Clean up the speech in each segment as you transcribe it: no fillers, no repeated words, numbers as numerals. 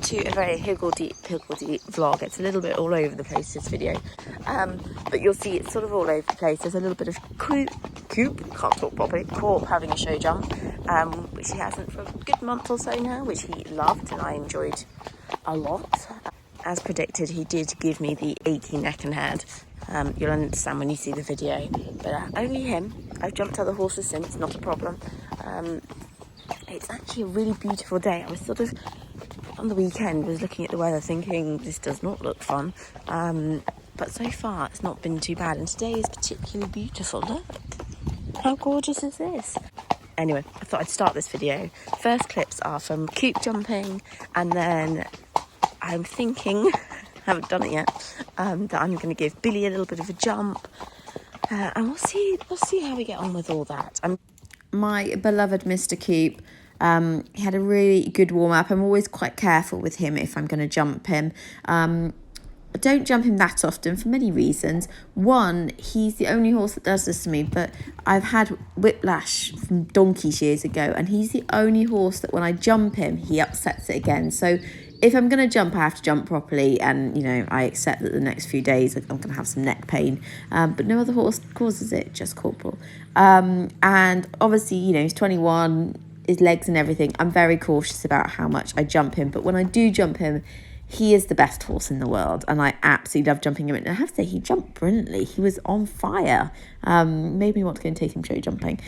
to a very higgledy vlog. It's a little bit all over the place, this video, but you'll see it's sort of all over the place. There's a little bit of Corp, can't talk properly, Corp having a show jump, which he hasn't for a good month or so now, which he loved and I enjoyed a lot. As predicted, he did give me the achy neck and head. You'll understand when you see the video, but only him. I've jumped other horses since, not a problem. It's actually a really beautiful day. I was sort of, on the weekend, was looking at the weather thinking, this does not look fun. But so far, it's not been too bad. And today is particularly beautiful. Look, how gorgeous is this? Anyway, I thought I'd start this video. First clips are from coop jumping, and then I'm thinking, haven't done it yet, that I'm going to give Billy a little bit of a jump. And we'll see how we get on with all that. My beloved Mr. Coop, he had a really good warm-up. I'm always quite careful with him if I'm going to jump him. I don't jump him that often for many reasons. One, he's the only horse that does this to me, but I've had whiplash from donkeys years ago, and he's the only horse that when I jump him, he upsets it again. So if I'm going to jump, I have to jump properly, and, you know, I accept that the next few days I'm going to have some neck pain, but no other horse causes it, just Corporal. And obviously, you know, he's 21, his legs and everything. I'm very cautious about how much I jump him, but when I do jump him, he is the best horse in the world, and I absolutely love jumping him. And I have to say, he jumped brilliantly. He was on fire. Made me want to go and take him show jumping.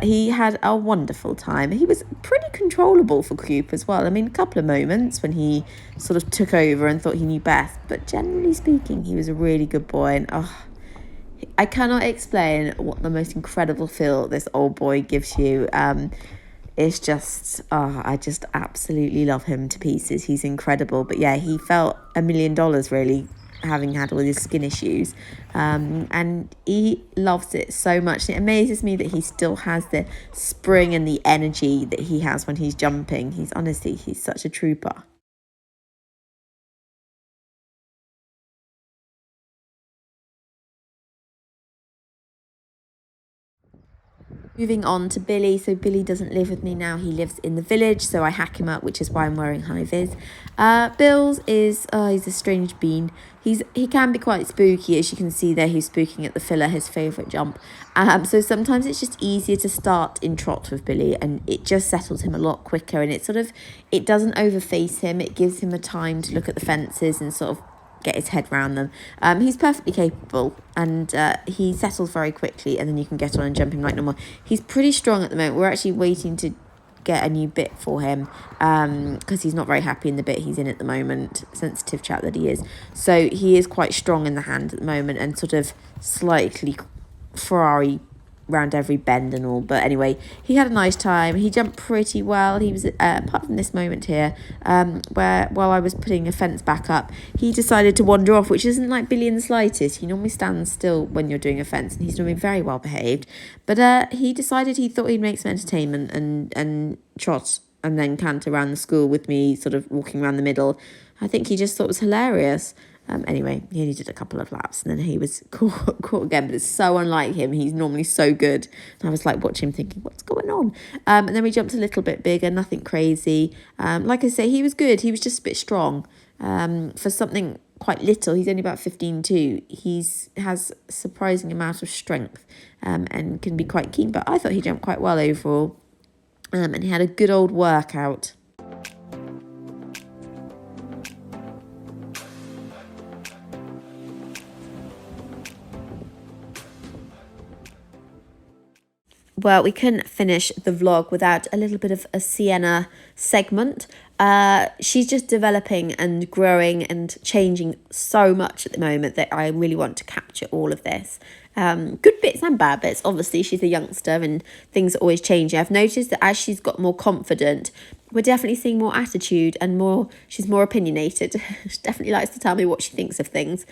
He had a wonderful time. He was pretty controllable for Coop as well. I mean, a couple of moments when he sort of took over and thought he knew best, but generally speaking, he was a really good boy. And I cannot explain what the most incredible feel this old boy gives you. It's just, I just absolutely love him to pieces. He's incredible. But yeah, he felt $1 million really, having had all his skin issues. And he loves it so much. It amazes me that he still has the spring and the energy that he has when he's jumping. He's such a trooper. Moving on to Billy. So Billy doesn't live with me now. He lives in the village, so I hack him up, which is why I'm wearing high vis. Bills is, he's a strange bean. He can be quite spooky, as you can see there. He's spooking at the filler, his favourite jump. So sometimes it's just easier to start in trot with Billy, and it just settles him a lot quicker, and it doesn't overface him. It gives him a time to look at the fences and sort of get his head around them. He's perfectly capable, and he settles very quickly, and then you can get on and jump him like normal. He's pretty strong at the moment. We're actually waiting to get a new bit for him because he's not very happy in the bit he's in at the moment, sensitive chap that he is. So he is quite strong in the hand at the moment, and sort of slightly Ferrari round every bend and all. But anyway, he had a nice time. He jumped pretty well. He was apart from this moment here where while I was putting a fence back up, he decided to wander off, which isn't like Billy in the slightest. He normally stands still when you're doing a fence, and he's normally very well behaved, but he decided he thought he'd make some entertainment and trot and then canter around the school with me, sort of walking around the middle. I think he just thought it was hilarious. Anyway, he only did a couple of laps, and then he was caught again, but it's so unlike him. He's normally so good. And I was like watching him thinking, what's going on? And then we jumped a little bit bigger, nothing crazy. Like I say, he was good. He was just a bit strong. For something quite little, he's only about 15.2. He has a surprising amount of strength and can be quite keen, but I thought he jumped quite well overall. And he had a good old workout. Well, we couldn't finish the vlog without a little bit of a Sienna segment. She's just developing and growing and changing so much at the moment that I really want to capture all of this. Good bits and bad bits. Obviously, she's a youngster and things are always changing. I've noticed that as she's got more confident, we're definitely seeing more attitude and she's more opinionated. She definitely likes to tell me what she thinks of things.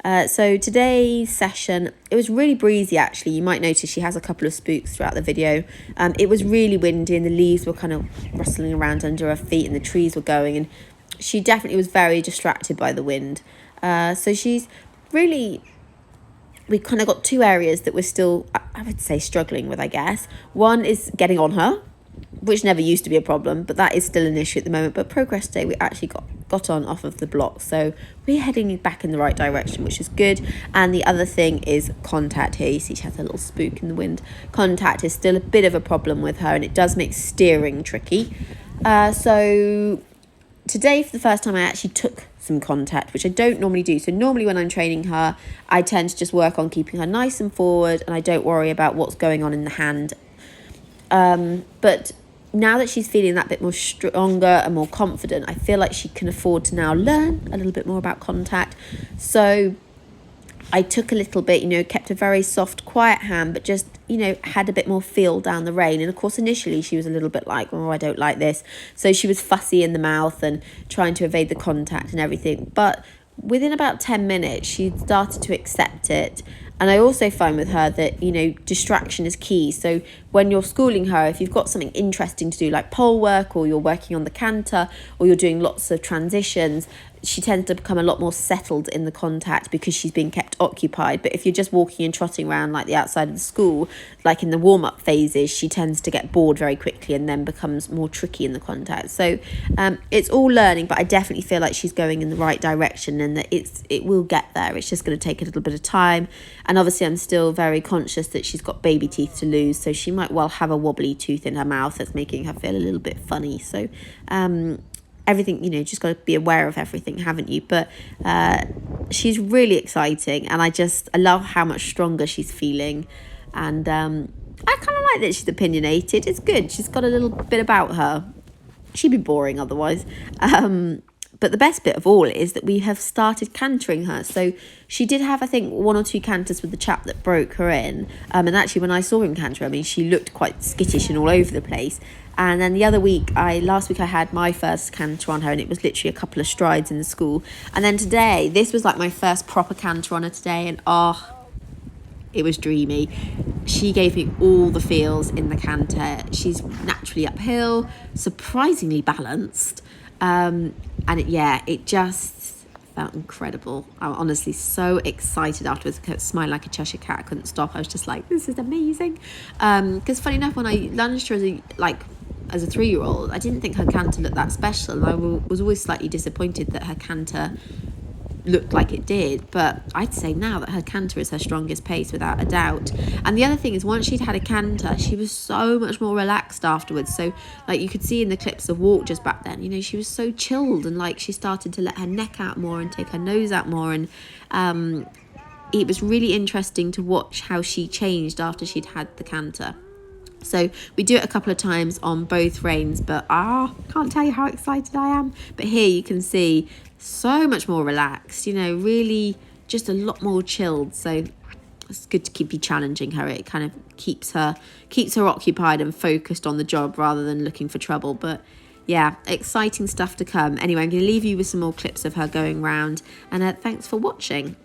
So today's session, it was really breezy actually. You might notice she has a couple of spooks throughout the video. It was really windy and the leaves were kind of rustling around under her feet and the trees were going, and she definitely was very distracted by the wind. So she's really... We've kind of got two areas that we're still, I would say, struggling with, I guess. One is getting on her. which never used to be a problem, but that is still an issue at the moment. But progress day, we actually got on off of the block, so we're heading back in the right direction, which is good. And the other thing is contact here. You see she has a little spook in the wind. Contact is still a bit of a problem with her, and it does make steering tricky. So today, for the first time, I actually took some contact, which I don't normally do. So normally when I'm training her, I tend to just work on keeping her nice and forward, and I don't worry about what's going on in the hand. But now that she's feeling that bit more stronger and more confident, I feel like she can afford to now learn a little bit more about contact. So I took a little bit, kept a very soft, quiet hand, but just, had a bit more feel down the rein. And of course, initially she was a little bit like, oh, I don't like this. So she was fussy in the mouth and trying to evade the contact and everything. But within about 10 minutes, she started to accept it. And I also find with her that, distraction is key. So when you're schooling her, if you've got something interesting to do, like pole work, or you're working on the canter, or you're doing lots of transitions, she tends to become a lot more settled in the contact because she's being kept occupied. But if you're just walking and trotting around like the outside of the school, like in the warm-up phases, she tends to get bored very quickly and then becomes more tricky in the contact. So it's all learning, but I definitely feel like she's going in the right direction, and that it will get there. It's just going to take a little bit of time. And obviously I'm still very conscious that she's got baby teeth to lose, so she might well have a wobbly tooth in her mouth that's making her feel a little bit funny. So everything, just got to be aware of everything, haven't you? But she's really exciting, and I love how much stronger she's feeling. And I kind of like that she's opinionated. It's good. She's got a little bit about her. She'd be boring otherwise. But the best bit of all is that we have started cantering her. So she did have, I think, 1 or 2 canters with the chap that broke her in. And actually, when I saw him canter, she looked quite skittish and all over the place. And then the other week, last week I had my first canter on her, and it was literally a couple of strides in the school. And then today, this was like my first proper canter on her today, and it was dreamy. She gave me all the feels in the canter. She's naturally uphill, surprisingly balanced. It just felt incredible. I was honestly so excited afterwards. I kept smiling like a Cheshire cat. I couldn't stop. I was just like, this is amazing. Because funny enough, when I lunged her as a 3-year-old, I didn't think her canter looked that special. And I was always slightly disappointed that her canter looked like it did. But I'd say now that her canter is her strongest pace without a doubt. And the other thing is, once she'd had a canter, she was so much more relaxed afterwards. So like you could see in the clips of walk just back then, she was so chilled, and like she started to let her neck out more and take her nose out more. And it was really interesting to watch how she changed after she'd had the canter. So we do it a couple of times on both reins, but can't tell you how excited I am. But here you can see so much more relaxed, really just a lot more chilled. So it's good to keep you challenging her. It kind of keeps her occupied and focused on the job rather than looking for trouble. But yeah, exciting stuff to come. Anyway, I'm going to leave you with some more clips of her going round, and thanks for watching.